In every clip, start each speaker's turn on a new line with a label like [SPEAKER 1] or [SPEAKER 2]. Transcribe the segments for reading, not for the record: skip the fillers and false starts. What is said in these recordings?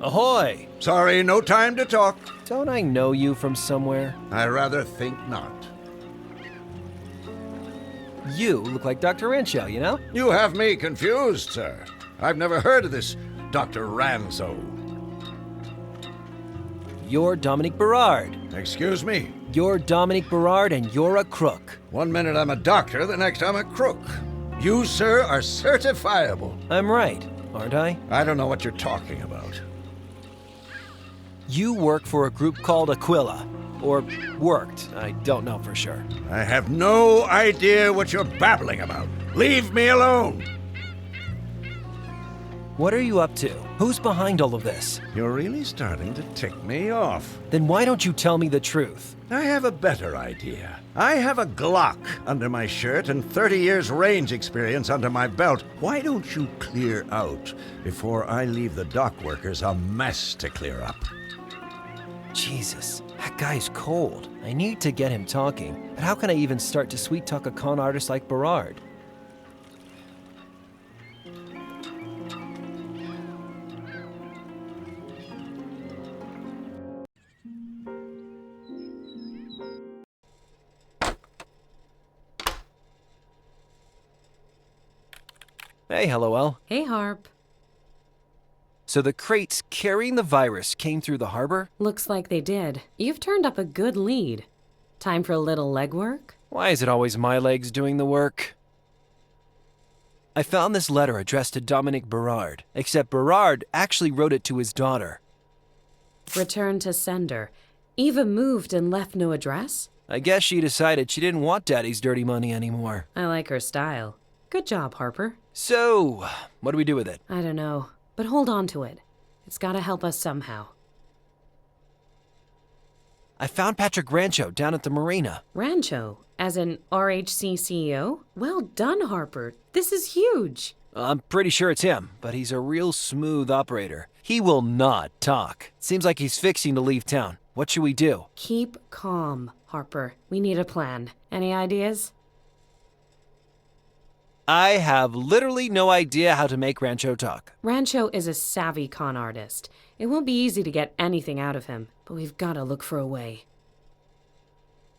[SPEAKER 1] Ahoy!
[SPEAKER 2] Sorry, no time to talk.
[SPEAKER 1] Don't I know you from somewhere?
[SPEAKER 2] I rather think not.
[SPEAKER 1] You look like Dr. Rancho, you know?
[SPEAKER 2] You have me confused, sir. I've never heard of this Dr. Ranzo.
[SPEAKER 1] You're Dominique Berard.
[SPEAKER 2] Excuse me?
[SPEAKER 1] You're Dominique Berard and you're a crook.
[SPEAKER 2] 1 minute I'm a doctor, the next I'm a crook. You, sir, are certifiable.
[SPEAKER 1] I'm right, aren't I?
[SPEAKER 2] I don't know what you're talking about.
[SPEAKER 1] You work for a group called Aquila. Or worked, I don't know for sure.
[SPEAKER 2] I have no idea what you're babbling about. Leave me alone!
[SPEAKER 1] What are you up to? Who's behind all of this?
[SPEAKER 2] You're really starting to tick me off.
[SPEAKER 1] Then why don't you tell me the truth?
[SPEAKER 2] I have a better idea. I have a Glock under my shirt and 30 years range experience under my belt. Why don't you clear out before I leave the dock workers a mess to clear up?
[SPEAKER 1] Jesus, that guy's cold. I need to get him talking, but how can I even start to sweet-talk a con artist like Berard? Hey, LOL.
[SPEAKER 3] Hey, Harp.
[SPEAKER 1] So the crates carrying the virus came through the harbor?
[SPEAKER 3] Looks like they did. You've turned up a good lead. Time for a little legwork?
[SPEAKER 1] Why is it always my legs doing the work? I found this letter addressed to Dominique Berard, except Berard actually wrote it to his daughter.
[SPEAKER 3] Return to sender. Eva moved and left no address?
[SPEAKER 1] I guess she decided she didn't want Daddy's dirty money anymore.
[SPEAKER 3] I like her style. Good job, Harper.
[SPEAKER 1] So, what do we do with it?
[SPEAKER 3] I don't know, but hold on to it. It's gotta help us somehow.
[SPEAKER 1] I found Patrick Rancho down at the marina.
[SPEAKER 3] Rancho, as in RHC CEO? Well done, Harper. This is huge.
[SPEAKER 1] I'm pretty sure it's him, but he's a real smooth operator. He will not talk. Seems like he's fixing to leave town. What should we do?
[SPEAKER 3] Keep calm, Harper. We need a plan. Any ideas?
[SPEAKER 1] I have literally no idea how to make Rancho talk.
[SPEAKER 3] Rancho is a savvy con artist. It won't be easy to get anything out of him, but we've gotta look for a way.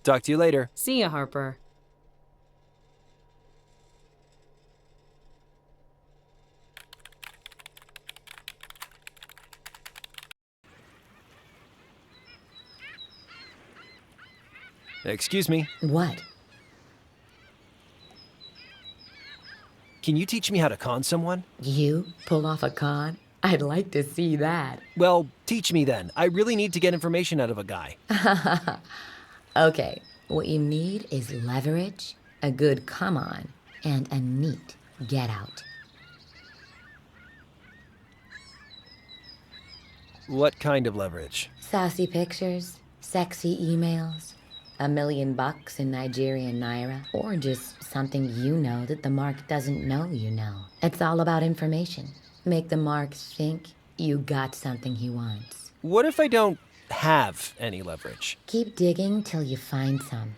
[SPEAKER 1] Talk to you later.
[SPEAKER 3] See ya, Harper.
[SPEAKER 1] Excuse me.
[SPEAKER 4] What?
[SPEAKER 1] Can you teach me how to con someone?
[SPEAKER 4] You pull off a con? I'd like to see that.
[SPEAKER 1] Well, teach me then. I really need to get information out of a guy.
[SPEAKER 4] Okay, what you need is leverage, a good come on, and a neat get out.
[SPEAKER 1] What kind of leverage?
[SPEAKER 4] Saucy pictures, sexy emails, $1 million in Nigerian naira, or just something you know that the mark doesn't know you know. It's all about information. Make the mark think you got something he wants.
[SPEAKER 1] What if I don't have any leverage?
[SPEAKER 4] Keep digging till you find some.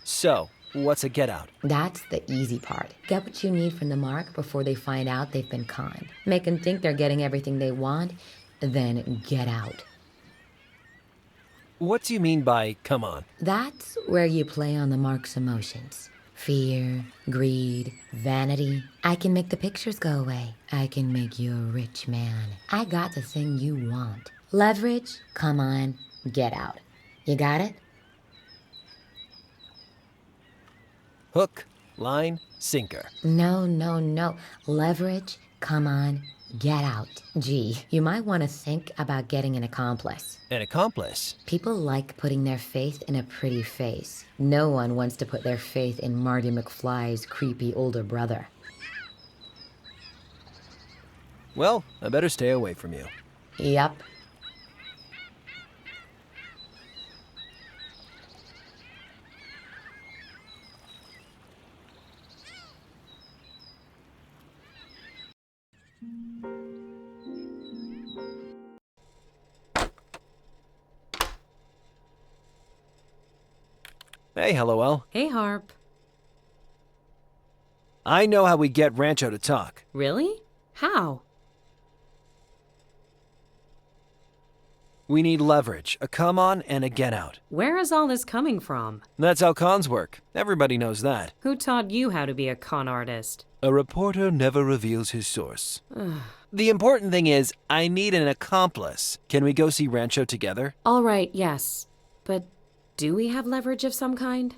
[SPEAKER 1] So, what's a get out?
[SPEAKER 4] That's the easy part. Get what you need from the mark before they find out they've been conned. Make them think they're getting everything they want, then get out.
[SPEAKER 1] What do you mean by come on?
[SPEAKER 4] That's where you play on the mark's emotions. Fear, greed, vanity. I can make the pictures go away. I can make you a rich man. I got the thing you want. Leverage, come on, get out. You got it?
[SPEAKER 1] Hook, line, sinker.
[SPEAKER 4] No. Leverage, come on, get out. Gee, you might want to think about getting an accomplice.
[SPEAKER 1] An accomplice?
[SPEAKER 4] People like putting their faith in a pretty face. No one wants to put their faith in Marty McFly's creepy older brother.
[SPEAKER 1] Well, I better stay away from you.
[SPEAKER 4] Yup.
[SPEAKER 1] Hey, LOL.
[SPEAKER 3] Hey, Harp.
[SPEAKER 1] I know how we get Rancho to talk.
[SPEAKER 3] Really? How?
[SPEAKER 1] We need leverage, a come on and a get out.
[SPEAKER 3] Where is all this coming from?
[SPEAKER 1] That's how cons work. Everybody knows that.
[SPEAKER 3] Who taught you how to be a con artist?
[SPEAKER 1] A reporter never reveals his source. The important thing is, I need an accomplice. Can we go see Rancho together?
[SPEAKER 3] All right, yes. But do we have leverage of some kind?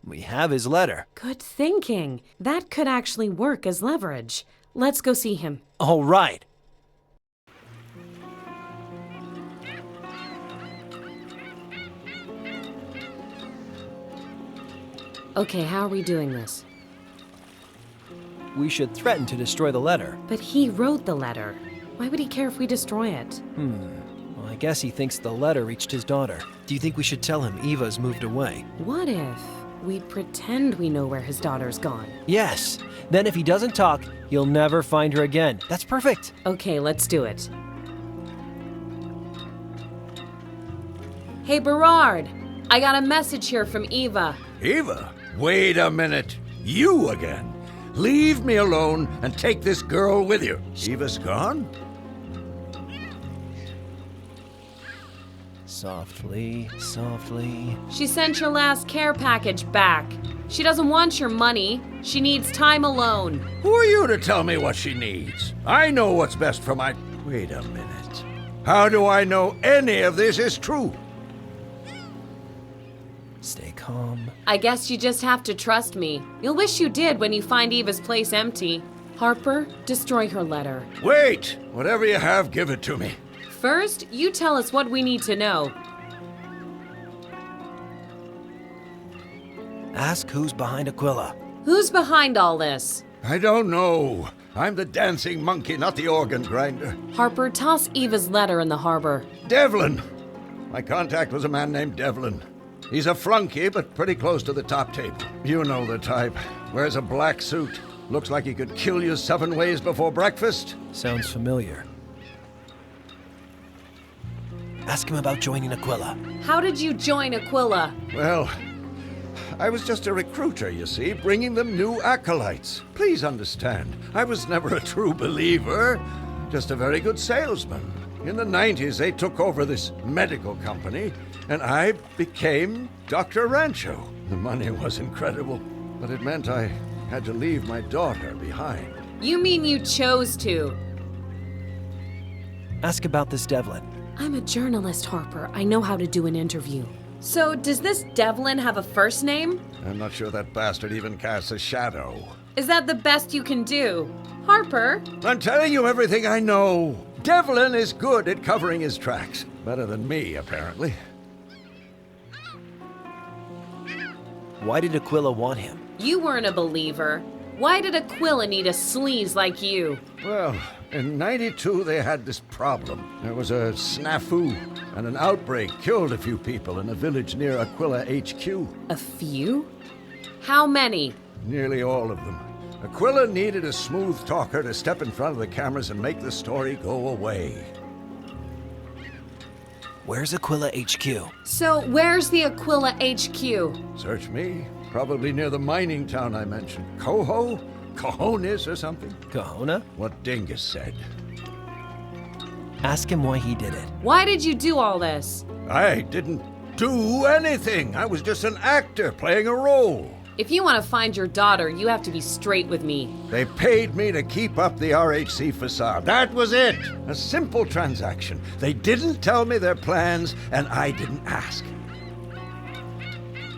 [SPEAKER 1] We have his letter.
[SPEAKER 3] Good thinking. That could actually work as leverage. Let's go see him.
[SPEAKER 1] All right.
[SPEAKER 3] Okay, how are we doing this?
[SPEAKER 1] We should threaten to destroy the letter.
[SPEAKER 3] But he wrote the letter. Why would he care if we destroy it?
[SPEAKER 1] Well, I guess he thinks the letter reached his daughter. Do you think we should tell him Eva's moved away?
[SPEAKER 3] What if we pretend we know where his daughter's gone?
[SPEAKER 1] Yes. Then if he doesn't talk, he'll never find her again. That's perfect.
[SPEAKER 3] Okay, let's do it. Hey, Berard! I got a message here from Eva.
[SPEAKER 2] Eva? Wait a minute. You again? Leave me alone and take this girl with you. Eva's gone?
[SPEAKER 1] Softly, softly.
[SPEAKER 3] She sent your last care package back. She doesn't want your money. She needs time alone.
[SPEAKER 2] Who are you to tell me what she needs? I know what's best for my... Wait a minute. How do I know any of this is true?
[SPEAKER 1] Stay calm.
[SPEAKER 3] I guess you just have to trust me. You'll wish you did when you find Eva's place empty. Harper, destroy her letter.
[SPEAKER 2] Wait! Whatever you have, give it to me.
[SPEAKER 3] First, you tell us what we need to know.
[SPEAKER 1] Ask who's behind Aquila.
[SPEAKER 3] Who's behind all this?
[SPEAKER 2] I don't know. I'm the dancing monkey, not the organ grinder.
[SPEAKER 3] Harper, toss Eva's letter in the harbor.
[SPEAKER 2] Devlin! My contact was a man named Devlin. He's a flunky, but pretty close to the top table. You know the type. Wears a black suit. Looks like he could kill you 7 ways before breakfast.
[SPEAKER 1] Sounds familiar. Ask him about joining Aquila.
[SPEAKER 3] How did you join Aquila?
[SPEAKER 2] Well, I was just a recruiter, you see, bringing them new acolytes. Please understand, I was never a true believer, just a very good salesman. In the 90s, they took over this medical company, and I became Dr. Rancho. The money was incredible, but it meant I had to leave my daughter behind.
[SPEAKER 3] You mean you chose to?
[SPEAKER 1] Ask about this Devlin.
[SPEAKER 3] I'm a journalist, Harper. I know how to do an interview. So, does this Devlin have a first name?
[SPEAKER 2] I'm not sure that bastard even casts a shadow.
[SPEAKER 3] Is that the best you can do? Harper?
[SPEAKER 2] I'm telling you everything I know. Devlin is good at covering his tracks. Better than me, apparently.
[SPEAKER 1] Why did Aquila want him?
[SPEAKER 3] You weren't a believer. Why did Aquila need a sleaze like you?
[SPEAKER 2] Well, in 92 they had this problem. There was a snafu, and an outbreak killed a few people in a village near Aquila HQ.
[SPEAKER 3] A few? How many?
[SPEAKER 2] Nearly all of them. Aquila needed a smooth talker to step in front of the cameras and make the story go away.
[SPEAKER 1] Where's Aquila HQ?
[SPEAKER 3] So, where's the Aquila HQ?
[SPEAKER 2] Search me. Probably near the mining town I mentioned. Coho? Cojones or something?
[SPEAKER 1] Kahona?
[SPEAKER 2] What Dingus said.
[SPEAKER 1] Ask him why he did it.
[SPEAKER 3] Why did you do all this?
[SPEAKER 2] I didn't do anything. I was just an actor playing a role.
[SPEAKER 3] If you want to find your daughter, you have to be straight with me.
[SPEAKER 2] They paid me to keep up the RHC facade. That was it. A simple transaction. They didn't tell me their plans, and I didn't ask.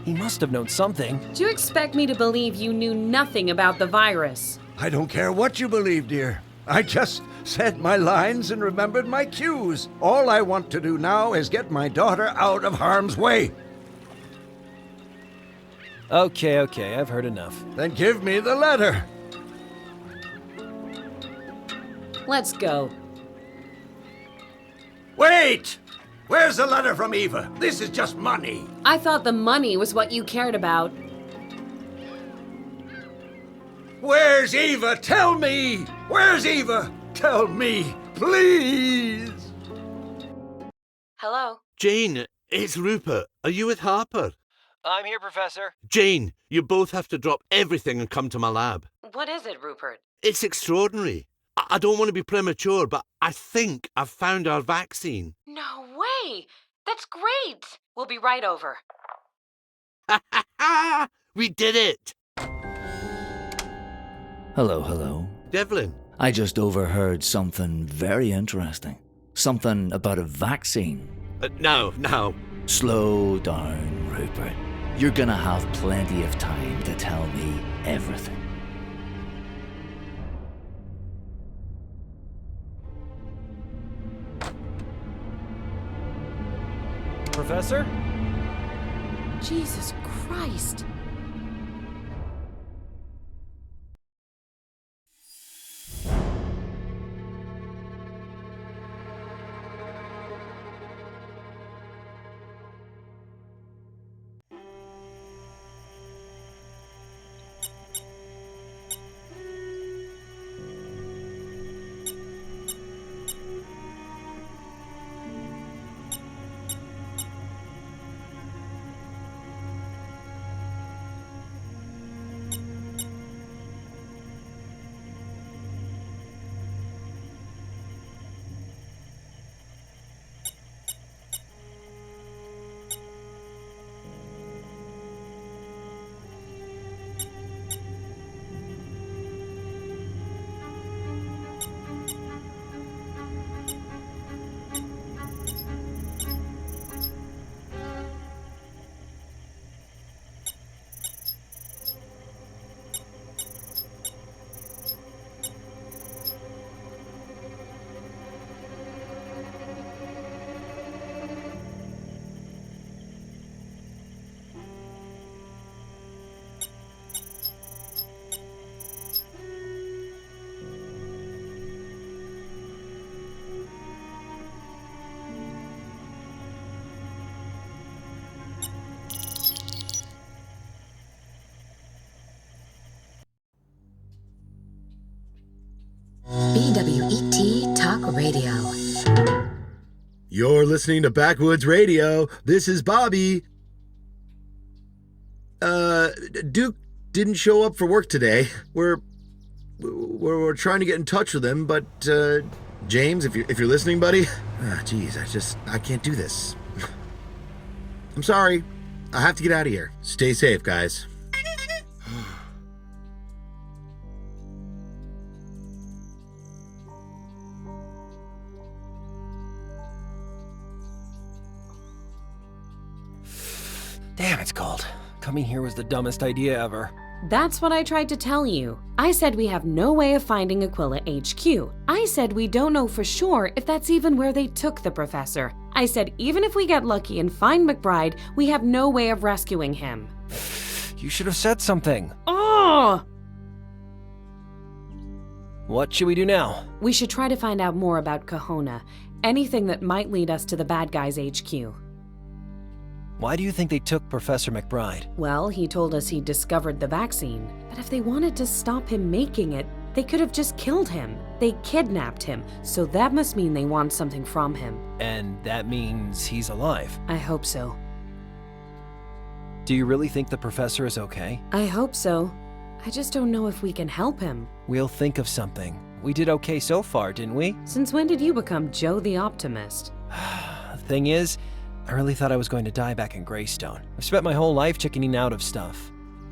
[SPEAKER 1] He must have known something.
[SPEAKER 3] Do you expect me to believe you knew nothing about the virus?
[SPEAKER 2] I don't care what you believe, dear. I just said my lines and remembered my cues. All I want to do now is get my daughter out of harm's way.
[SPEAKER 1] Okay, I've heard enough.
[SPEAKER 2] Then give me the letter.
[SPEAKER 3] Let's go.
[SPEAKER 2] Wait! Where's the letter from Eva? This is just money.
[SPEAKER 3] I thought the money was what you cared about.
[SPEAKER 2] Where's Eva? Tell me! Where's Eva? Tell me, please!
[SPEAKER 3] Hello?
[SPEAKER 5] Jane, it's Rupert. Are you with Harper?
[SPEAKER 1] I'm here, Professor.
[SPEAKER 5] Jane, you both have to drop everything and come to my lab.
[SPEAKER 3] What is it, Rupert?
[SPEAKER 5] It's extraordinary. I don't want to be premature, but I think I've found our vaccine.
[SPEAKER 3] No way! That's great! We'll be right over.
[SPEAKER 5] We did it!
[SPEAKER 6] Hello.
[SPEAKER 5] Devlin.
[SPEAKER 6] I just overheard something very interesting. Something about a vaccine.
[SPEAKER 5] Now.
[SPEAKER 6] Slow down, Rupert. You're gonna have plenty of time to tell me everything.
[SPEAKER 1] Professor?
[SPEAKER 3] Jesus Christ.
[SPEAKER 4] BWET Talk Radio.
[SPEAKER 7] You're listening to Backwoods Radio. This is Bobby. Duke didn't show up for work today. We're trying to get in touch with him, but James, if you're listening, buddy, geez, I can't do this. I'm sorry. I have to get out of here. Stay safe, guys.
[SPEAKER 1] Damn, it's cold. Coming here was the dumbest idea ever.
[SPEAKER 3] That's what I tried to tell you. I said we have no way of finding Aquila HQ. I said we don't know for sure if that's even where they took the professor. I said even if we get lucky and find McBride, we have no way of rescuing him.
[SPEAKER 1] You should have said something.
[SPEAKER 3] Oh!
[SPEAKER 1] What should we do now?
[SPEAKER 3] We should try to find out more about Kahona. Anything that might lead us to the bad guys' HQ.
[SPEAKER 1] Why do you think they took Professor McBride?
[SPEAKER 3] Well, he told us he discovered the vaccine. But if they wanted to stop him making it, they could have just killed him. They kidnapped him, so that must mean they want something from him.
[SPEAKER 1] And that means he's alive.
[SPEAKER 3] I hope so.
[SPEAKER 1] Do you really think the professor is okay?
[SPEAKER 3] I hope so. I just don't know if we can help him.
[SPEAKER 1] We'll think of something. We did okay so far, didn't we?
[SPEAKER 3] Since when did you become Joe the Optimist?
[SPEAKER 1] The thing is, I really thought I was going to die back in Greystone. I've spent my whole life chickening out of stuff.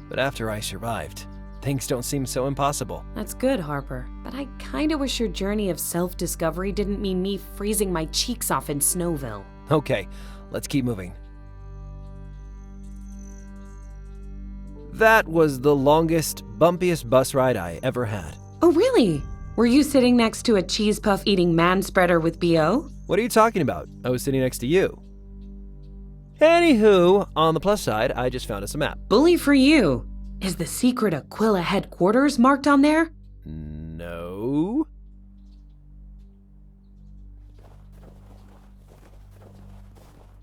[SPEAKER 1] But after I survived, things don't seem so impossible.
[SPEAKER 3] That's good, Harper. But I kinda wish your journey of self-discovery didn't mean me freezing my cheeks off in Snowville.
[SPEAKER 1] Okay, let's keep moving. That was the longest, bumpiest bus ride I ever had.
[SPEAKER 3] Oh, really? Were you sitting next to a cheese puff eating man-spreader with B.O.?
[SPEAKER 1] What are you talking about? I was sitting next to you. Anywho, on the plus side, I just found us a map.
[SPEAKER 3] Bully for you. Is the secret Aquila headquarters marked on there?
[SPEAKER 1] No.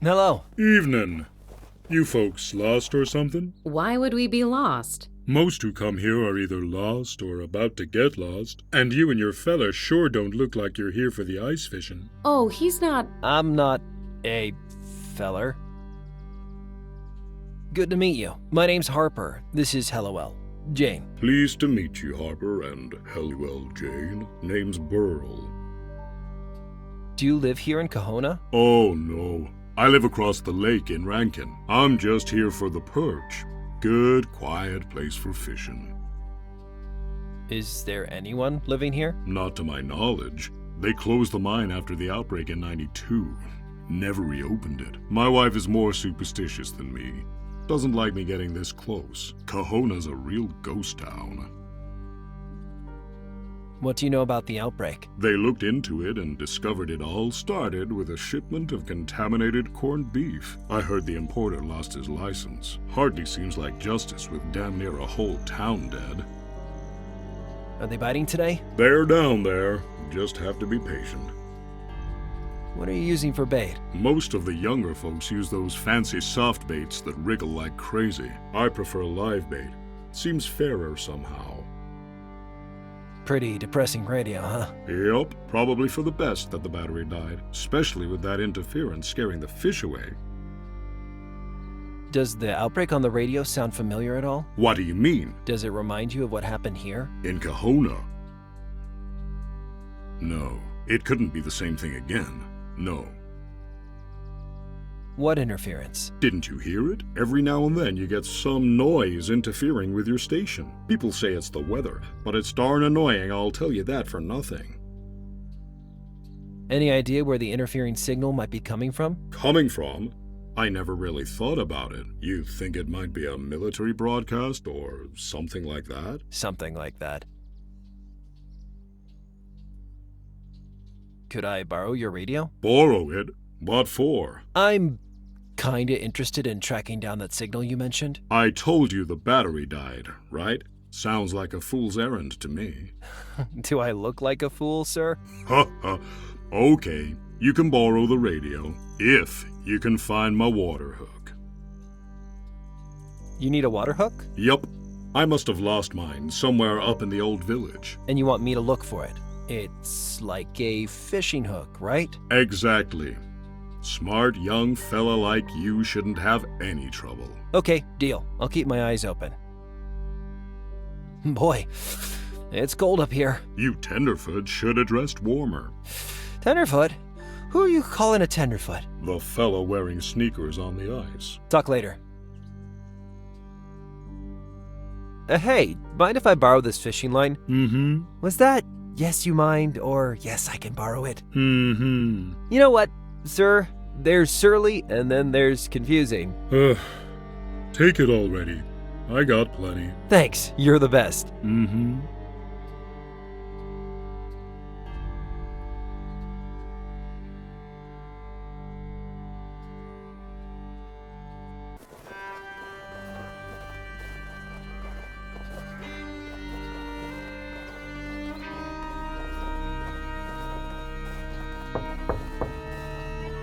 [SPEAKER 1] Hello.
[SPEAKER 8] Evening. You folks lost or something?
[SPEAKER 3] Why would we be lost?
[SPEAKER 8] Most who come here are either lost or about to get lost, and you and your fella sure don't look like you're here for the ice fishing.
[SPEAKER 3] Oh, he's not...
[SPEAKER 1] I'm not Hey, feller. Good to meet you. My name's Harper. This is Helluel. Jane.
[SPEAKER 8] Pleased to meet you, Harper, and Helluel Jane. Name's Burl.
[SPEAKER 1] Do you live here in Kahona?
[SPEAKER 8] Oh, no. I live across the lake in Rankin. I'm just here for the perch. Good, quiet place for fishing.
[SPEAKER 1] Is there anyone living here?
[SPEAKER 8] Not to my knowledge. They closed the mine after the outbreak in '92. Never reopened it. My wife is more superstitious than me. Doesn't like me getting this close. Kahona's a real ghost town.
[SPEAKER 1] What do you know about the outbreak?
[SPEAKER 8] They looked into it and discovered it all started with a shipment of contaminated corned beef. I heard the importer lost his license. Hardly seems like justice with damn near a whole town dead.
[SPEAKER 1] Are they biting today?
[SPEAKER 8] They're down there. Just have to be patient.
[SPEAKER 1] What are you using for bait?
[SPEAKER 8] Most of the younger folks use those fancy soft baits that wriggle like crazy. I prefer live bait. Seems fairer somehow.
[SPEAKER 1] Pretty depressing radio, huh?
[SPEAKER 8] Yup, probably for the best that the battery died, especially with that interference scaring the fish away.
[SPEAKER 1] Does the outbreak on the radio sound familiar at all?
[SPEAKER 8] What do you mean?
[SPEAKER 1] Does it remind you of what happened here?
[SPEAKER 8] In Kahona? No, it couldn't be the same thing again. No.
[SPEAKER 1] What interference?
[SPEAKER 8] Didn't you hear it? Every now and then you get some noise interfering with your station. People say it's the weather, but it's darn annoying, I'll tell you that for nothing.
[SPEAKER 1] Any idea where the interfering signal might be coming from?
[SPEAKER 8] Coming from? I never really thought about it. You think it might be a military broadcast or something like that?
[SPEAKER 1] Something like that. Could I borrow your radio?
[SPEAKER 8] Borrow it? What for?
[SPEAKER 1] I'm kinda interested in tracking down that signal you mentioned.
[SPEAKER 8] I told you the battery died, right? Sounds like a fool's errand to me.
[SPEAKER 1] Do I look like a fool, sir?
[SPEAKER 8] Ha ha. Okay, you can borrow the radio, if you can find my water hook.
[SPEAKER 1] You need a water hook?
[SPEAKER 8] Yup. I must have lost mine somewhere up in the old village.
[SPEAKER 1] And you want me to look for it? It's like a fishing hook, right?
[SPEAKER 8] Exactly. Smart young fella like you shouldn't have any trouble.
[SPEAKER 1] Okay, deal. I'll keep my eyes open. Boy, it's cold up here.
[SPEAKER 8] You tenderfoot should have dressed warmer.
[SPEAKER 1] Tenderfoot? Who are you calling a tenderfoot?
[SPEAKER 8] The fella wearing sneakers on the ice.
[SPEAKER 1] Talk later. Hey, mind if I borrow this fishing line?
[SPEAKER 8] Mm-hmm.
[SPEAKER 1] Was that yes you mind or yes I can borrow it?
[SPEAKER 8] Mm-hmm.
[SPEAKER 1] You know what, sir? There's surly and then there's confusing.
[SPEAKER 8] Take it already. I got plenty.
[SPEAKER 1] Thanks, you're the best.
[SPEAKER 8] Mm-hmm.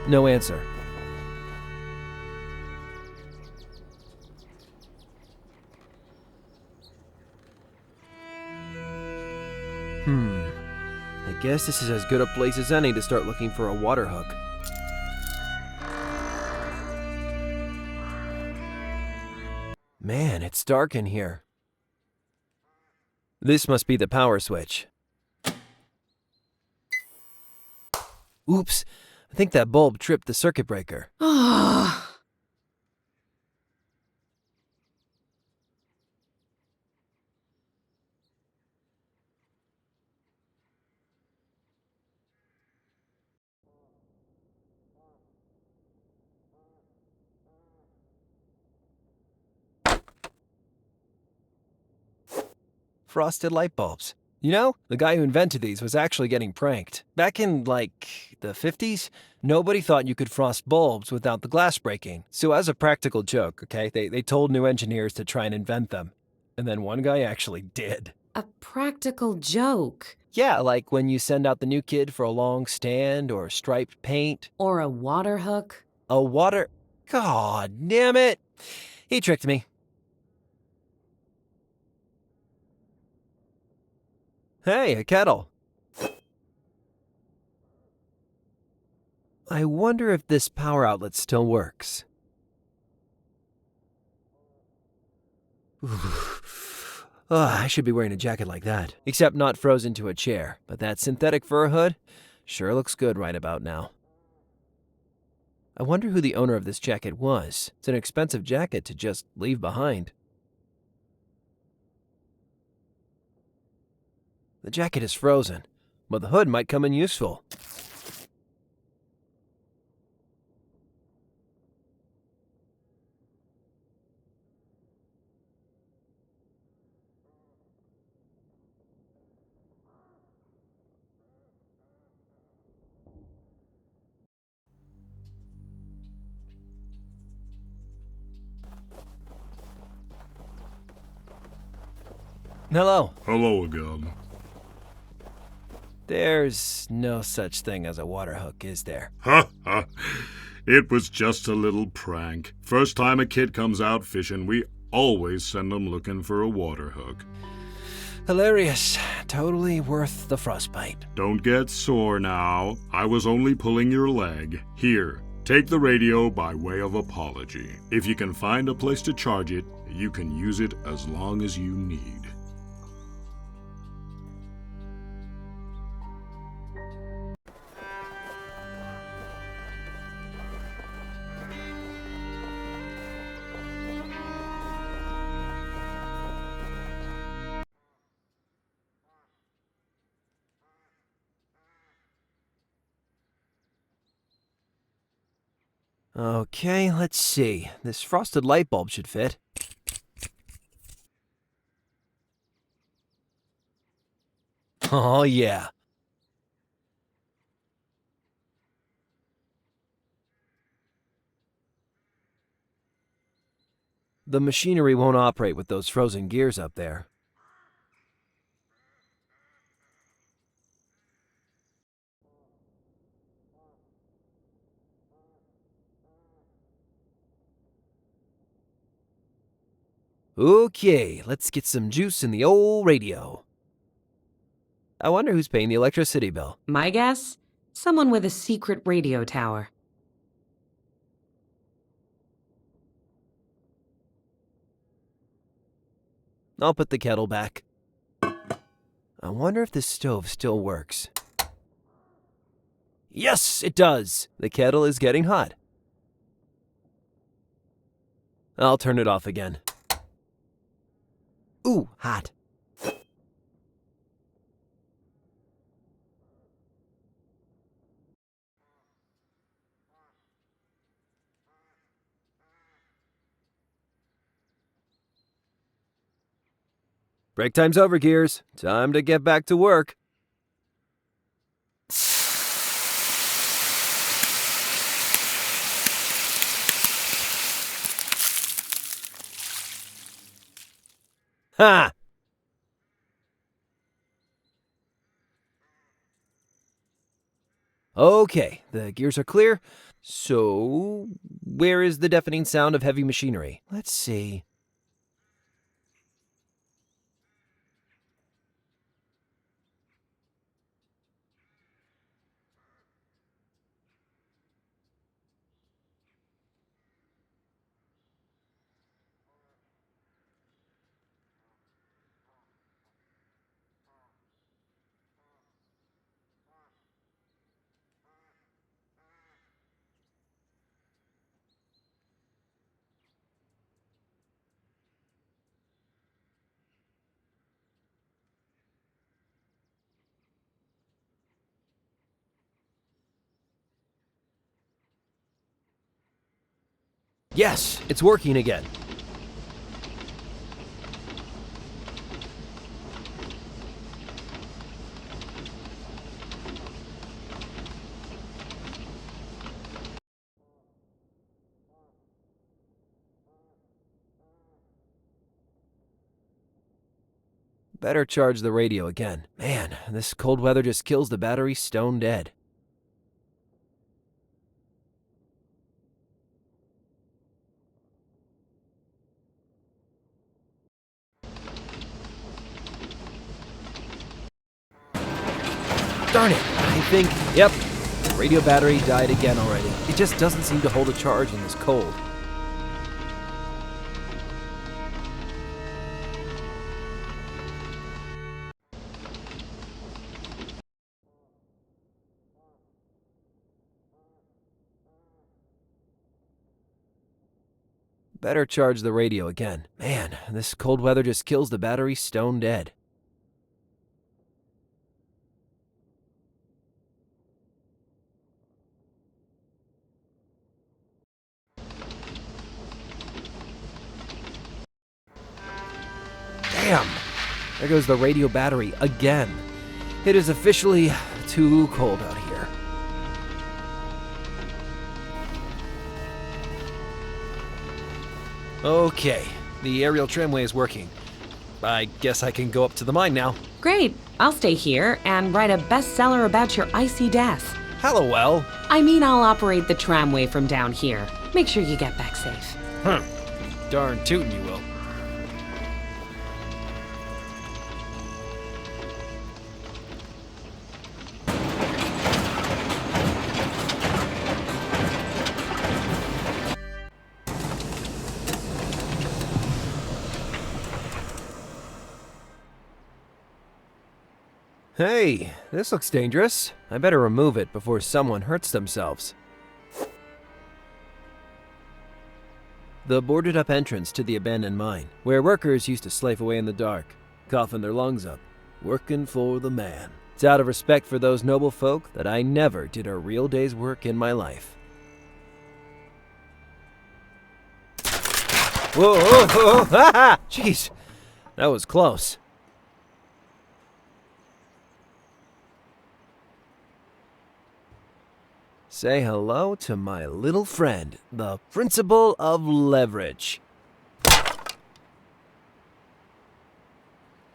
[SPEAKER 1] No answer. I guess this is as good a place as any to start looking for a water hook. Man, it's dark in here. This must be the power switch. Oops, I think that bulb tripped the circuit breaker. Frosted light bulbs. You know, the guy who invented these was actually getting pranked. Back in, like, the 50s, nobody thought you could frost bulbs without the glass breaking. So as a practical joke, okay, they told new engineers to try and invent them. And then one guy actually did.
[SPEAKER 3] A practical joke.
[SPEAKER 1] Yeah, like when you send out the new kid for a long stand or striped paint.
[SPEAKER 3] Or a water hook.
[SPEAKER 1] A water... God damn it! He tricked me. Hey, a kettle. I wonder if this power outlet still works. I should be wearing a jacket like that, except not frozen to a chair. But that synthetic fur hood sure looks good right about now. I wonder who the owner of this jacket was. It's an expensive jacket to just leave behind. The jacket is frozen, but the hood might come in useful. Hello.
[SPEAKER 8] Hello again.
[SPEAKER 1] There's no such thing as a water hook, is there?
[SPEAKER 8] Ha ha. It was just a little prank. First time a kid comes out fishing, we always send them looking for a water hook.
[SPEAKER 1] Hilarious. Totally worth the frostbite.
[SPEAKER 8] Don't get sore now. I was only pulling your leg. Here, take the radio by way of apology. If you can find a place to charge it, you can use it as long as you need.
[SPEAKER 1] Okay, let's see. This frosted light bulb should fit. Oh, yeah. The machinery won't operate with those frozen gears up there. Okay, let's get some juice in the old radio. I wonder who's paying the electricity bill.
[SPEAKER 3] My guess? Someone with a secret radio tower.
[SPEAKER 1] I'll put the kettle back. I wonder if the stove still works. Yes, it does! The kettle is getting hot. I'll turn it off again. Ooh, hot. Break time's over, Gears. Time to get back to work. Ha! Okay, the gears are clear. So, where is the deafening sound of heavy machinery? Let's see. Yes, it's working again. Better charge the radio again. Man, this cold weather just kills the battery stone dead. Darn it, I think, yep, radio battery died again already. It just doesn't seem to hold a charge in this cold. Better charge the radio again. Man, this cold weather just kills the battery stone dead. Damn! There goes the radio battery again. It is officially too cold out here. Okay, the aerial tramway is working. I guess I can go up to the mine now.
[SPEAKER 3] Great. I'll stay here and write a bestseller about your icy death.
[SPEAKER 1] Hallowell.
[SPEAKER 3] I mean, I'll operate the tramway from down here. Make sure you get back safe.
[SPEAKER 1] Darn tootin' you will. Hey, this looks dangerous. I better remove it before someone hurts themselves. The boarded-up entrance to the abandoned mine, where workers used to slave away in the dark, coughing their lungs up, working for the man. It's out of respect for those noble folk that I never did a real day's work in my life. Whoa, whoa, whoa, ha ha! Jeez, that was close. Say hello to my little friend, the principle of leverage.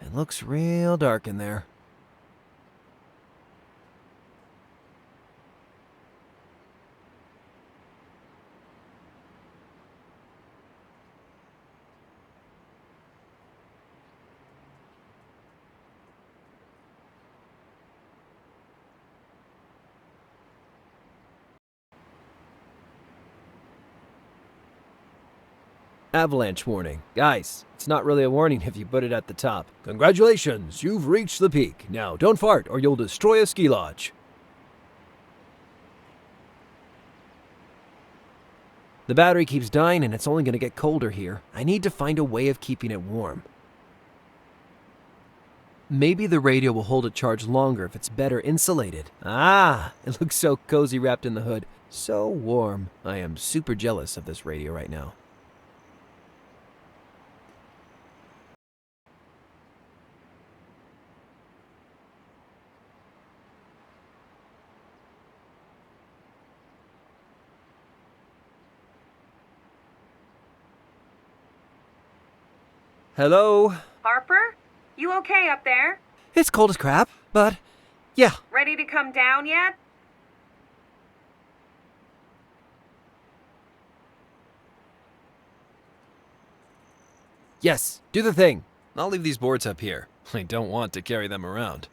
[SPEAKER 1] It looks real dark in there. Avalanche warning. Guys, it's not really a warning if you put it at the top. Congratulations, you've reached the peak. Now, don't fart or you'll destroy a ski lodge. The battery keeps dying and it's only going to get colder here. I need to find a way of keeping it warm. Maybe the radio will hold a charge longer if it's better insulated. Ah, it looks so cozy wrapped in the hood. So warm. I am super jealous of this radio right now. Hello?
[SPEAKER 3] Harper? You okay up there?
[SPEAKER 1] It's cold as crap, but yeah.
[SPEAKER 3] Ready to come down yet?
[SPEAKER 1] Yes, do the thing. I'll leave these boards up here. I don't want to carry them around.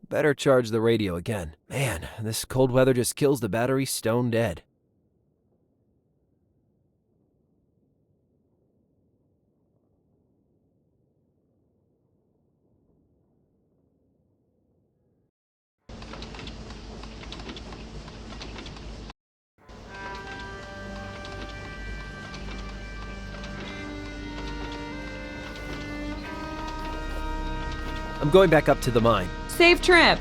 [SPEAKER 1] Better charge the radio again. Man, this cold weather just kills the battery stone dead. I'm going back up to the mine.
[SPEAKER 3] Safe trip.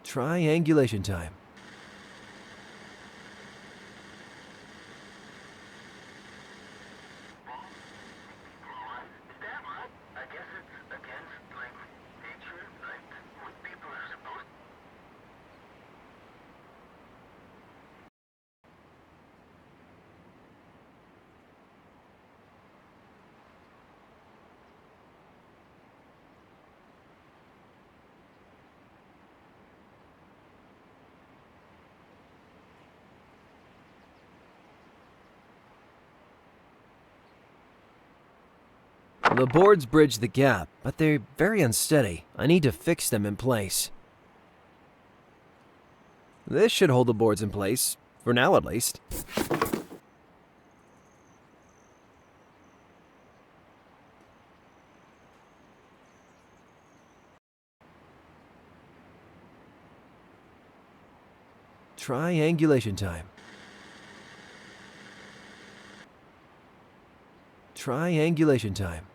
[SPEAKER 1] Triangulation time. The boards bridge the gap, but they're very unsteady. I need to fix them in place. This should hold the boards in place, for now at least. Triangulation time. Triangulation time.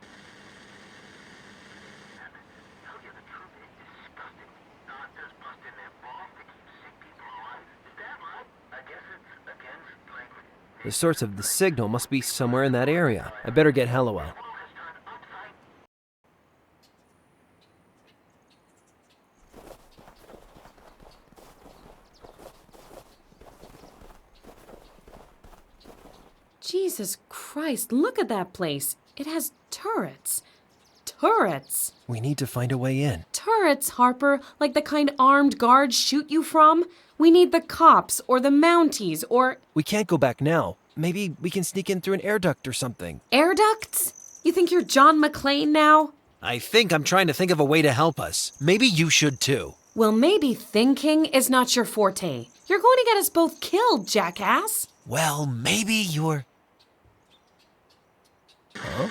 [SPEAKER 1] The source of the signal must be somewhere in that area. I better get Hallowell.
[SPEAKER 3] Jesus Christ, look at that place. It has turrets. Turrets.
[SPEAKER 1] We need to find a way in.
[SPEAKER 3] Turrets, Harper, like the kind armed guards shoot you from. We need the cops or the Mounties or...
[SPEAKER 1] We can't go back now. Maybe we can sneak in through an air duct or something.
[SPEAKER 3] Air ducts? You think you're John McClane now?
[SPEAKER 1] I think I'm trying to think of a way to help us. Maybe you should too.
[SPEAKER 3] Well, maybe thinking is not your forte. You're going to get us both killed, jackass.
[SPEAKER 1] Well, maybe you're... Huh?